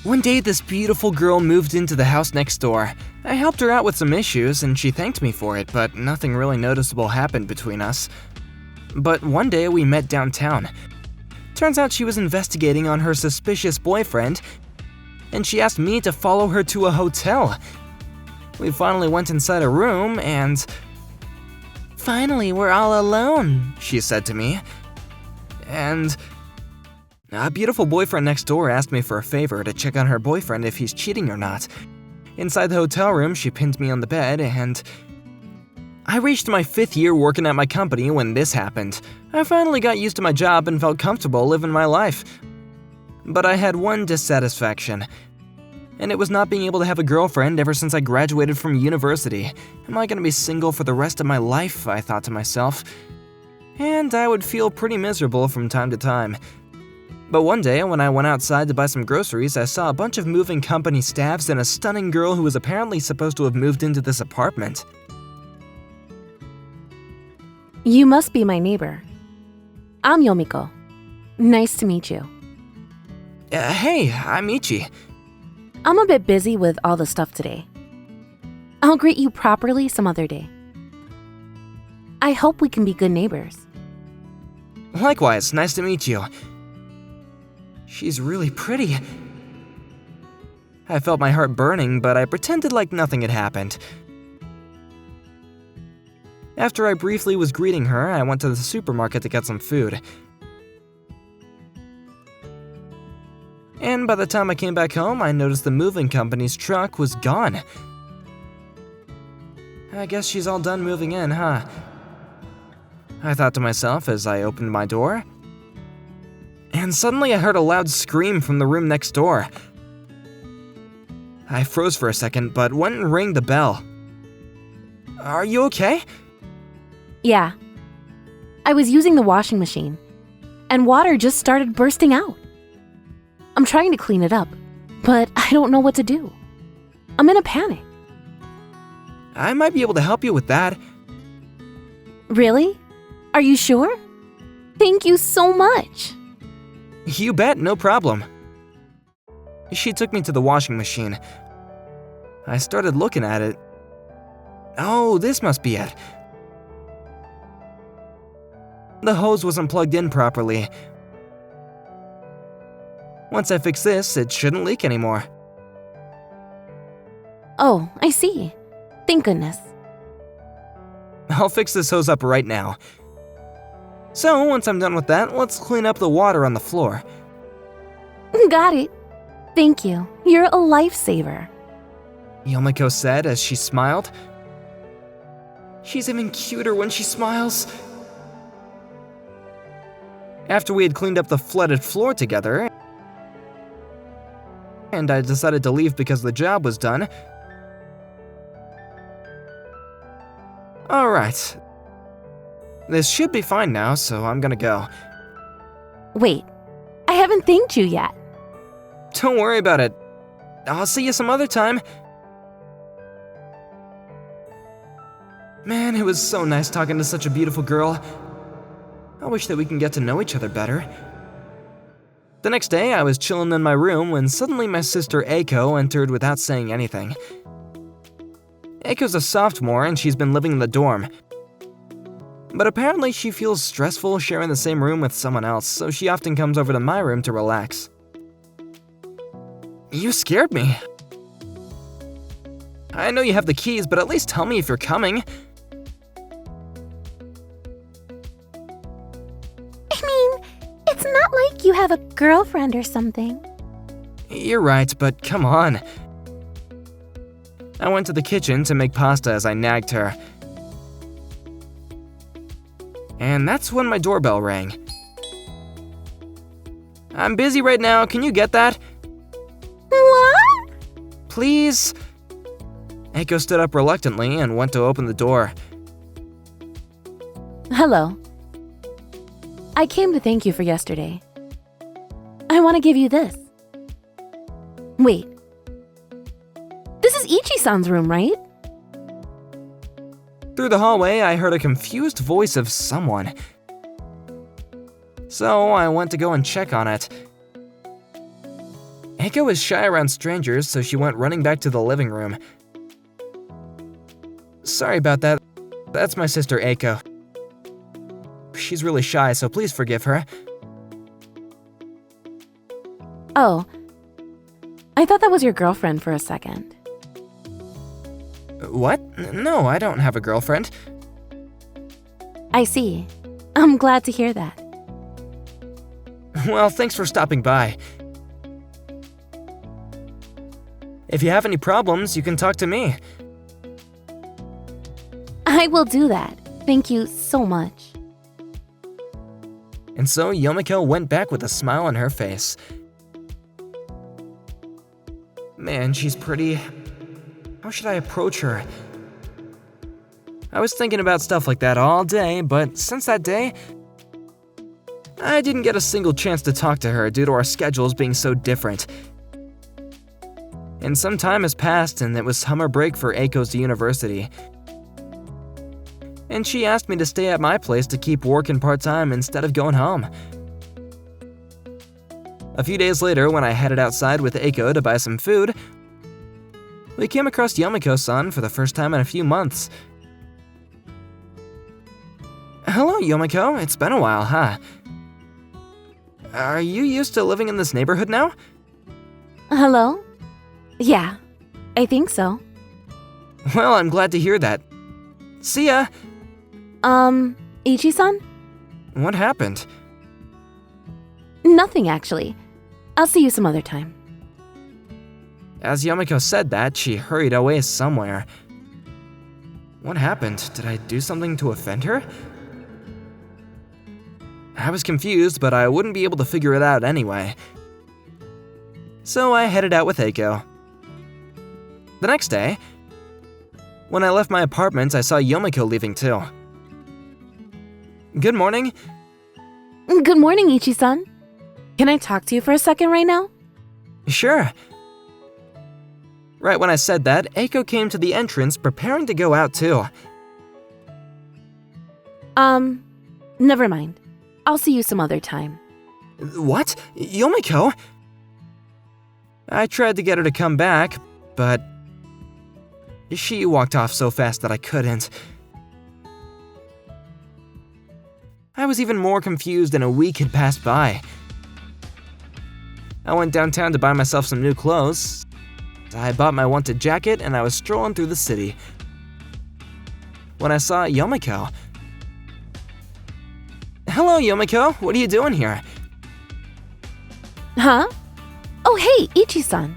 One day, this beautiful girl moved into the house next door. I helped her out with some issues and she thanked me for it, but nothing really noticeable happened between us. But one day we met downtown. Turns out she was investigating on her suspicious boyfriend, and she asked me to follow her to a hotel. We finally went inside a room and… "Finally, we're all alone," she said to me. And a beautiful boyfriend next door asked me for a favor to check on her boyfriend if he's cheating or not. Inside the hotel room, she pinned me on the bed, and I reached my 5th year working at my company when this happened. I finally got used to my job and felt comfortable living my life. But I had one dissatisfaction, and it was not being able to have a girlfriend ever since I graduated from university. Am I gonna be single for the rest of my life? I thought to myself. And I would feel pretty miserable from time to time. But one day, when I went outside to buy some groceries, I saw a bunch of moving company staffs and a stunning girl who was apparently supposed to have moved into this apartment. You must be my neighbor. I'm Yomiko. Nice to meet you. Hey, I'm Ichi. I'm a bit busy with all the stuff today. I'll greet you properly some other day. I hope we can be good neighbors. Likewise, nice to meet you. She's really pretty. I felt my heart burning, but I pretended like nothing had happened. After I briefly was greeting her, I went to the supermarket to get some food. And by the time I came back home, I noticed the moving company's truck was gone. I guess she's all done moving in, huh? I thought to myself as I opened my door. And suddenly I heard a loud scream from the room next door. I froze for a second, but went and rang the bell. Are you okay? Yeah. I was using the washing machine, and water just started bursting out. I'm trying to clean it up, but I don't know what to do. I'm in a panic. I might be able to help you with that. Really? Are you sure? Thank you so much. You bet, no problem. She took me to the washing machine. I started looking at it. Oh, this must be it. The hose wasn't plugged in properly. Once I fix this, it shouldn't leak anymore. Oh, I see. Thank goodness. I'll fix this hose up right now. So, once I'm done with that, let's clean up the water on the floor. Got it. Thank you. You're a lifesaver. Yomiko said as she smiled. She's even cuter when she smiles. After we had cleaned up the flooded floor together, and I decided to leave because the job was done. Alright. This should be fine now, so I'm gonna go. Wait, I haven't thanked you yet. Don't worry about it. I'll see you some other time. Man, it was so nice talking to such a beautiful girl. I wish that we can get to know each other better. The next day, I was chilling in my room when suddenly my sister Eiko entered without saying anything. Eiko's a sophomore and she's been living in the dorm. But apparently she feels stressful sharing the same room with someone else, so she often comes over to my room to relax. You scared me. I know you have the keys, but at least tell me if you're coming. I mean, it's not like you have a girlfriend or something. You're right, but come on. I went to the kitchen to make pasta as I nagged her. And that's when my doorbell rang. I'm busy right now, can you get that? What? Please? Eiko stood up reluctantly and went to open the door. Hello. I came to thank you for yesterday. I want to give you this. Wait. This is Ichi-san's room, right? Through the hallway, I heard a confused voice of someone. So I went to go and check on it. Eiko was shy around strangers, so she went running back to the living room. Sorry about that. That's my sister Eiko. She's really shy, so please forgive her. Oh, I thought that was your girlfriend for a second. What? No, I don't have a girlfriend. I see. I'm glad to hear that. Well, thanks for stopping by. If you have any problems, you can talk to me. I will do that. Thank you so much. And so Yomiko went back with a smile on her face. Man, she's pretty. How should I approach her? I was thinking about stuff like that all day, but since that day, I didn't get a single chance to talk to her due to our schedules being so different. And some time has passed, and it was summer break for Eiko's university. And she asked me to stay at my place to keep working part-time instead of going home. A few days later, when I headed outside with Eiko to buy some food, we came across Yomiko-san for the first time in a few months. Hello, Yomiko. It's been a while, huh? Are you used to living in this neighborhood now? Hello? Yeah, I think so. Well, I'm glad to hear that. See ya! Ichi-san? What happened? Nothing, actually. I'll see you some other time. As Yomiko said that, she hurried away somewhere. What happened? Did I do something to offend her? I was confused, but I wouldn't be able to figure it out anyway. So I headed out with Eiko. The next day, when I left my apartment, I saw Yomiko leaving too. Good morning. Good morning, Ichi-san. Can I talk to you for a second right now? Sure. Right when I said that, Eiko came to the entrance preparing to go out too. Never mind. I'll see you some other time. What? Yomiko? I tried to get her to come back, but she walked off so fast that I couldn't. I was even more confused and a week had passed by. I went downtown to buy myself some new clothes. I bought my wanted jacket and I was strolling through the city when I saw Yomiko. Hello, Yomiko. What are you doing here? Huh? Oh, hey, Ichi-san.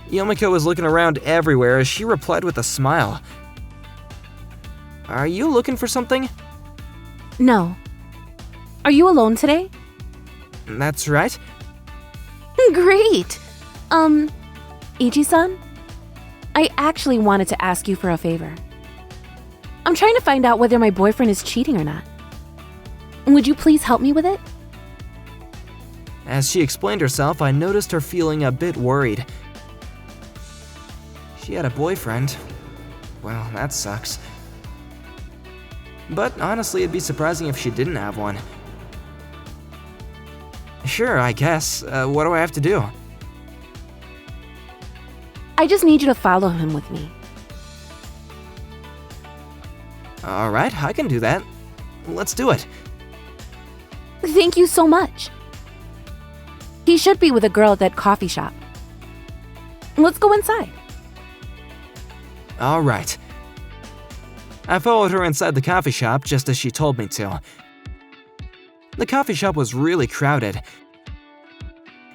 Yomiko was looking around everywhere as she replied with a smile. Are you looking for something? No. Are you alone today? That's right. Great! Ichi-san? I actually wanted to ask you for a favor. I'm trying to find out whether my boyfriend is cheating or not. Would you please help me with it? As she explained herself, I noticed her feeling a bit worried. She had a boyfriend. Well, that sucks. But honestly, it'd be surprising if she didn't have one. Sure, I guess. What do I have to do? I just need you to follow him with me. Alright, I can do that. Let's do it. Thank you so much. He should be with a girl at that coffee shop. Let's go inside. Alright. I followed her inside the coffee shop just as she told me to. The coffee shop was really crowded,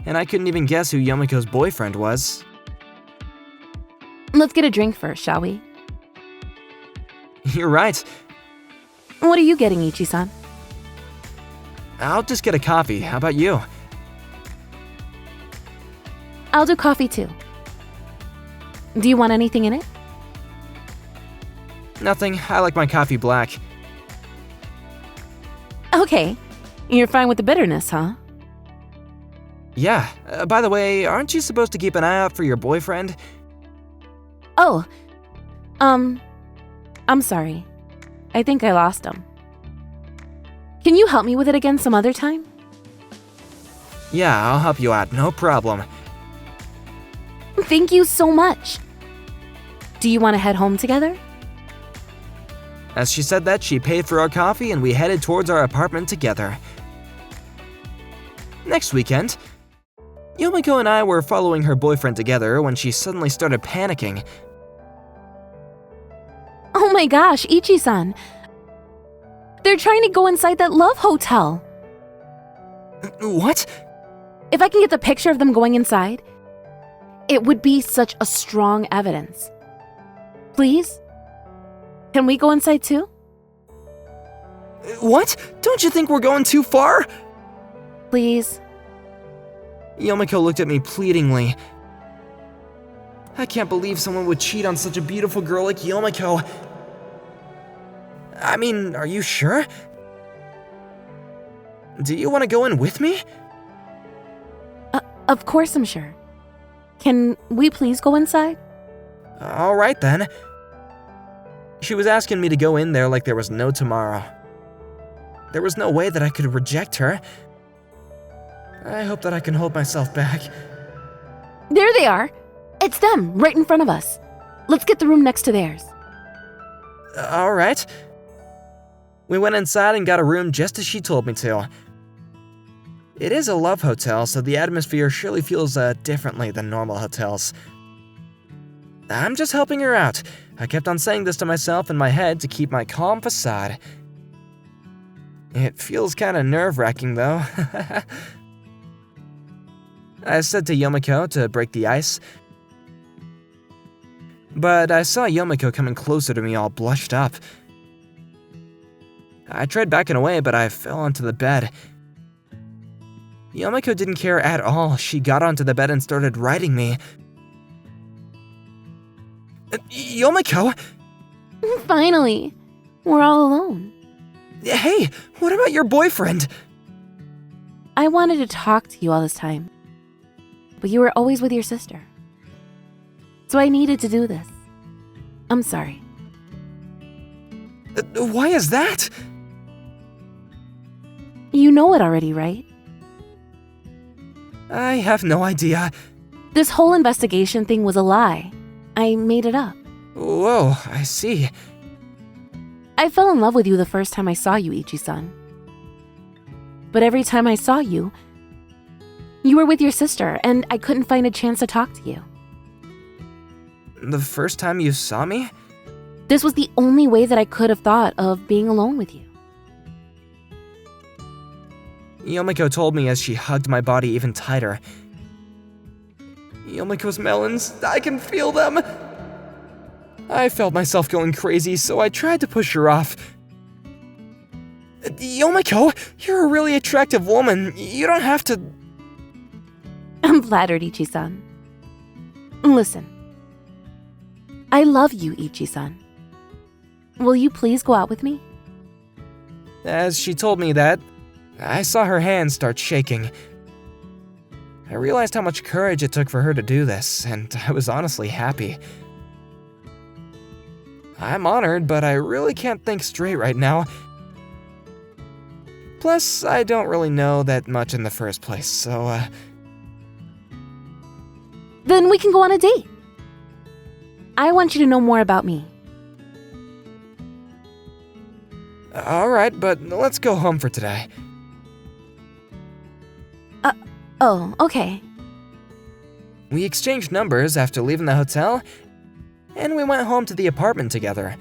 and I couldn't even guess who Yomiko's boyfriend was. Let's get a drink first, shall we? You're right. What are you getting, Ichi-san? I'll just get a coffee. How about you? I'll do coffee too. Do you want anything in it? Nothing. I like my coffee black. Okay. You're fine with the bitterness, huh? Yeah. By the way, aren't you supposed to keep an eye out for your boyfriend? Oh. I'm sorry. I think I lost him. Can you help me with it again some other time? Yeah, I'll help you out, no problem. Thank you so much. Do you want to head home together? As she said that, she paid for our coffee and we headed towards our apartment together. Next weekend, Yomiko and I were following her boyfriend together when she suddenly started panicking. Oh my gosh, Ichi-san. They're trying to go inside that love hotel. What? If I can get the picture of them going inside, it would be such a strong evidence. Please? Can we go inside too? What? Don't you think we're going too far? Please. Yomiko looked at me pleadingly. I can't believe someone would cheat on such a beautiful girl like Yomiko. I mean, are you sure? Do you want to go in with me? Of course I'm sure. Can we please go inside? All right then. She was asking me to go in there like there was no tomorrow. There was no way that I could reject her. I hope that I can hold myself back. There they are. It's them, right in front of us. Let's get the room next to theirs. All right. We went inside and got a room just as she told me to. It is a love hotel, so the atmosphere surely feels differently than normal hotels. I'm just helping her out. I kept on saying this to myself in my head to keep my calm facade. It feels kinda nerve-wracking though. I said to Yomiko to break the ice, but I saw Yomiko coming closer to me all blushed up. I tried backing away, but I fell onto the bed. Yomiko didn't care at all. She got onto the bed and started riding me. Yomiko! Finally, we're all alone. Hey, what about your boyfriend? I wanted to talk to you all this time, but you were always with your sister. So I needed to do this. I'm sorry. Why is that? You know it already, right? I have no idea. This whole investigation thing was a lie. I made it up. Whoa, I see. I fell in love with you the first time I saw you, Ichi-san. But every time I saw you, you were with your sister, and I couldn't find a chance to talk to you. The first time you saw me? This was the only way that I could have thought of being alone with you. Yomiko told me as she hugged my body even tighter. Yomiko's melons, I can feel them! I felt myself going crazy, so I tried to push her off. Yomiko, you're a really attractive woman. You don't have to... I'm flattered, Ichi-san. Listen. I love you, Ichi-san. Will you please go out with me? As she told me that, I saw her hands start shaking. I realized how much courage it took for her to do this, and I was honestly happy. I'm honored, but I really can't think straight right now. Plus, I don't really know that much in the first place, so, Then we can go on a date. I want you to know more about me. Alright, but let's go home for today. Oh, okay. We exchanged numbers after leaving the hotel, and we went home to the apartment together.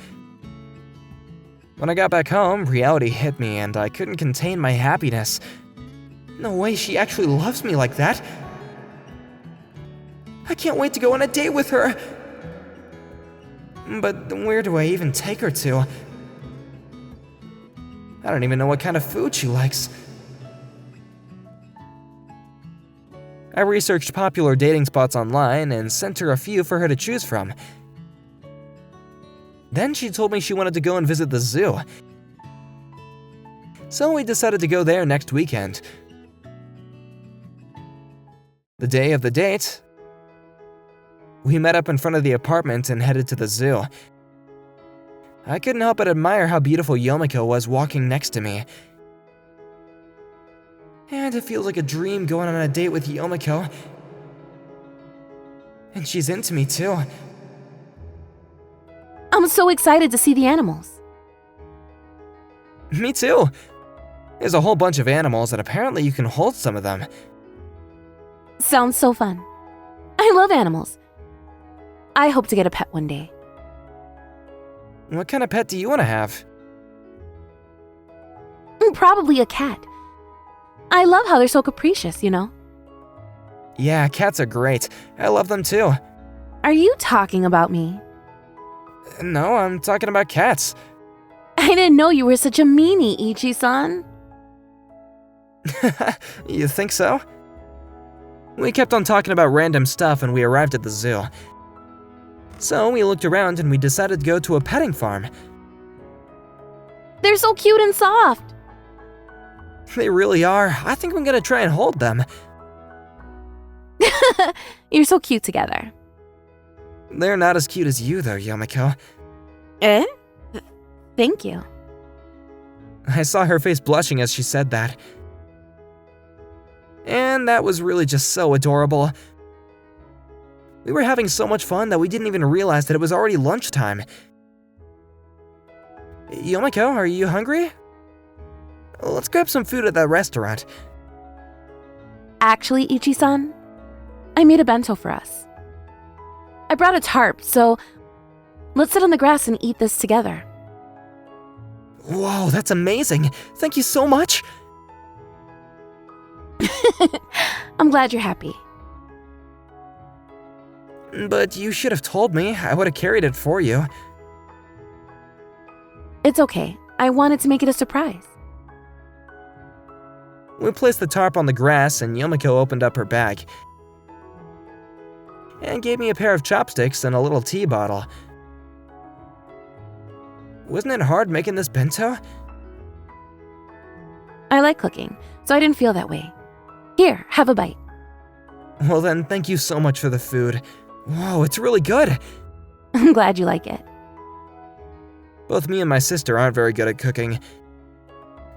When I got back home, reality hit me and I couldn't contain my happiness. No way she actually loves me like that. I can't wait to go on a date with her. But where do I even take her to? I don't even know what kind of food she likes. I researched popular dating spots online and sent her a few for her to choose from. Then she told me she wanted to go and visit the zoo. So we decided to go there next weekend. The day of the date, we met up in front of the apartment and headed to the zoo. I couldn't help but admire how beautiful Yomiko was walking next to me. And it feels like a dream going on a date with Yomiko. And she's into me too. I'm so excited to see the animals. Me too. There's a whole bunch of animals and apparently you can hold some of them. Sounds so fun. I love animals. I hope to get a pet one day. What kind of pet do you want to have? Probably a cat. I love how they're so capricious, you know? Yeah, cats are great. I love them too. Are you talking about me? No, I'm talking about cats. I didn't know you were such a meanie, Ichi-san. You think so? We kept on talking about random stuff and we arrived at the zoo. So we looked around and we decided to go to a petting farm. They're so cute and soft. They really are. I think I'm gonna try and hold them. You're so cute together. They're not as cute as you though, Yomiko. Eh? Thank you. I saw her face blushing as she said that. And that was really just so adorable. We were having so much fun that we didn't even realize that it was already lunchtime. Yomiko, are you hungry? Let's grab some food at that restaurant. Actually, Ichi-san, I made a bento for us. I brought a tarp, so let's sit on the grass and eat this together. Whoa, that's amazing. Thank you so much. I'm glad you're happy. But you should have told me. I would have carried it for you. It's okay. I wanted to make it a surprise. We placed the tarp on the grass and Yomiko opened up her bag and gave me a pair of chopsticks and a little tea bottle. Wasn't it hard making this bento? I like cooking, so I didn't feel that way. Here, have a bite. Well then, thank you so much for the food. Whoa, it's really good. I'm glad you like it. Both me and my sister aren't very good at cooking,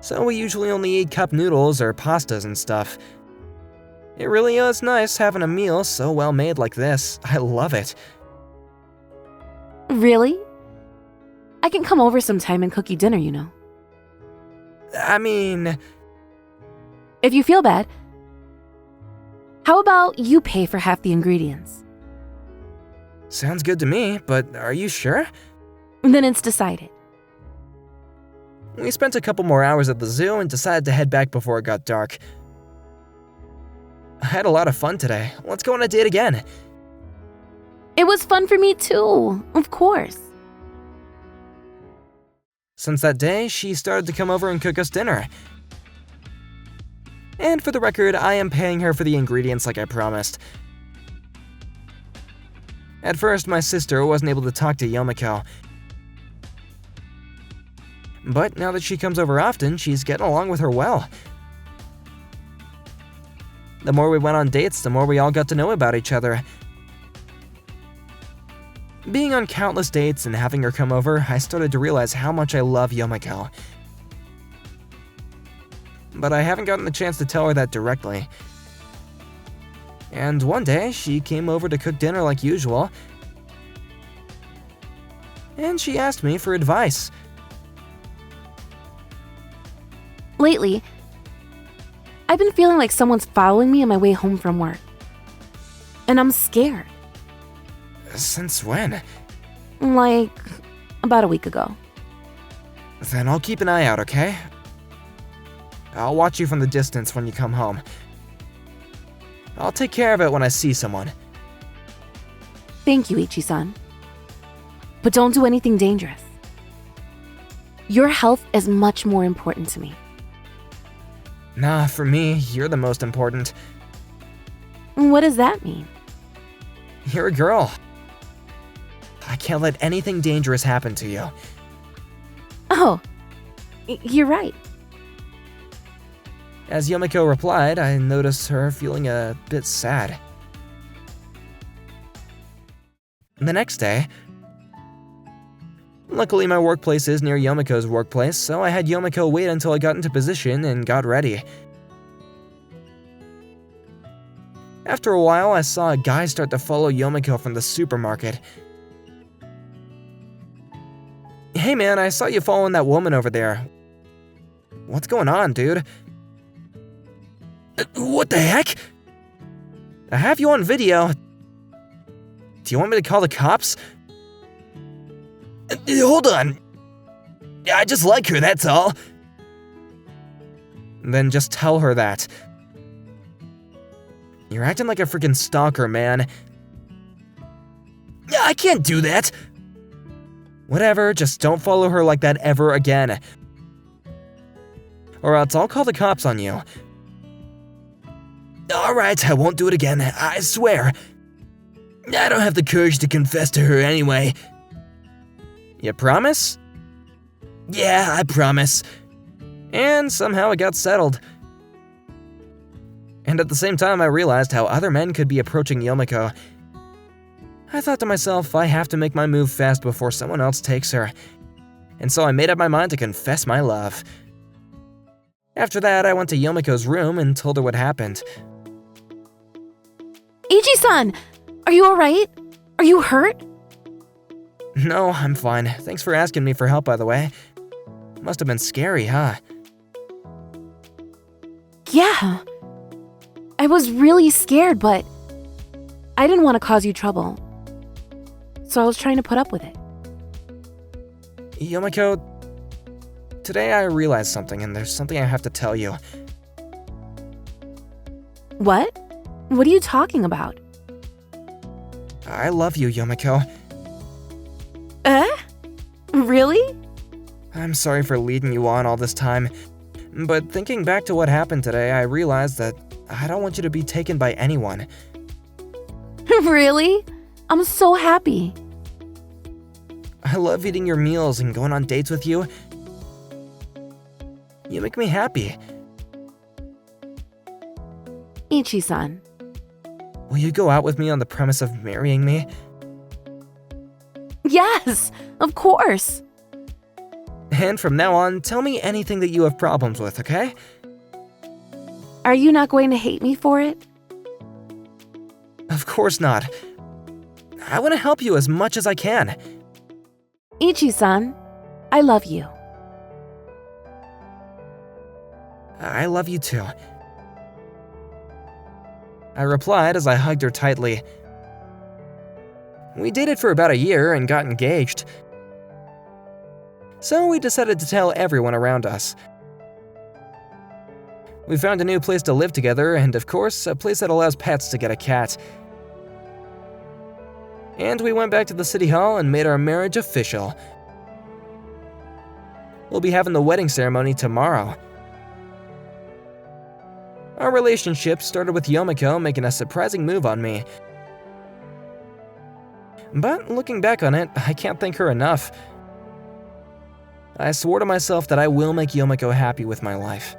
so we usually only eat cup noodles or pastas and stuff. It really is nice having a meal so well made like this. I love it. Really? I can come over sometime and cook you dinner, you know. I mean... If you feel bad, how about you pay for half the ingredients? Sounds good to me, but are you sure? Then it's decided. We spent a couple more hours at the zoo and decided to head back before it got dark. I had a lot of fun today. Let's go on a date again. It was fun for me too, of course. Since that day, she started to come over and cook us dinner. And for the record, I am paying her for the ingredients like I promised. At first, my sister wasn't able to talk to Yomiko. But now that she comes over often, she's getting along with her well. The more we went on dates, the more we all got to know about each other. Being on countless dates and having her come over, I started to realize how much I love Yomiko. But I haven't gotten the chance to tell her that directly. And one day, she came over to cook dinner like usual, and she asked me for advice. Lately, I've been feeling like someone's following me on my way home from work. And I'm scared. Since when? Like, about a week ago. Then I'll keep an eye out, okay? I'll watch you from the distance when you come home. I'll take care of it when I see someone. Thank you, Ichi-san. But don't do anything dangerous. Your health is much more important to me. Nah, for me, you're the most important. What does that mean? You're a girl. I can't let anything dangerous happen to you. Oh, you're right. As Yomiko replied, I noticed her feeling a bit sad. The next day, luckily my workplace is near Yomiko's workplace, so I had Yomiko wait until I got into position and got ready. After a while, I saw a guy start to follow Yomiko from the supermarket. Hey man, I saw you following that woman over there. What's going on, dude? What the heck? I have you on video. Do you want me to call the cops? Hold on. I just like her, that's all. Then just tell her that. You're acting like a freaking stalker, man. I can't do that. Whatever, just don't follow her like that ever again. Or else I'll call the cops on you. Alright, I won't do it again, I swear. I don't have the courage to confess to her anyway. You promise? Yeah, I promise. And somehow it got settled. And at the same time, I realized how other men could be approaching Yomiko. I thought to myself, I have to make my move fast before someone else takes her. And so I made up my mind to confess my love. After that, I went to Yomiko's room and told her what happened. Ichi-san, are you alright? Are you hurt? No, I'm fine. Thanks for asking me for help, by the way. Must have been scary, huh? Yeah. I was really scared, but I didn't want to cause you trouble. So I was trying to put up with it. Yomiko, today I realized something, and there's something I have to tell you. What? What are you talking about? I love you, Yomiko. Really? I'm sorry for leading you on all this time, but thinking back to what happened today, I realized that I don't want you to be taken by anyone. Really? I'm so happy. I love eating your meals and going on dates with you. You make me happy. Ichi-san. Will you go out with me on the premise of marrying me? Yes, of course. And from now on, tell me anything that you have problems with, okay? Are you not going to hate me for it? Of course not. I want to help you as much as I can. Ichi-san, I love you. I love you too. I replied as I hugged her tightly. We dated for about a year and got engaged. So we decided to tell everyone around us. We found a new place to live together and, of course, a place that allows pets to get a cat. And we went back to the city hall and made our marriage official. We'll be having the wedding ceremony tomorrow. Our relationship started with Yomiko making a surprising move on me. But looking back on it, I can't thank her enough. I swore to myself that I will make Yomiko happy with my life.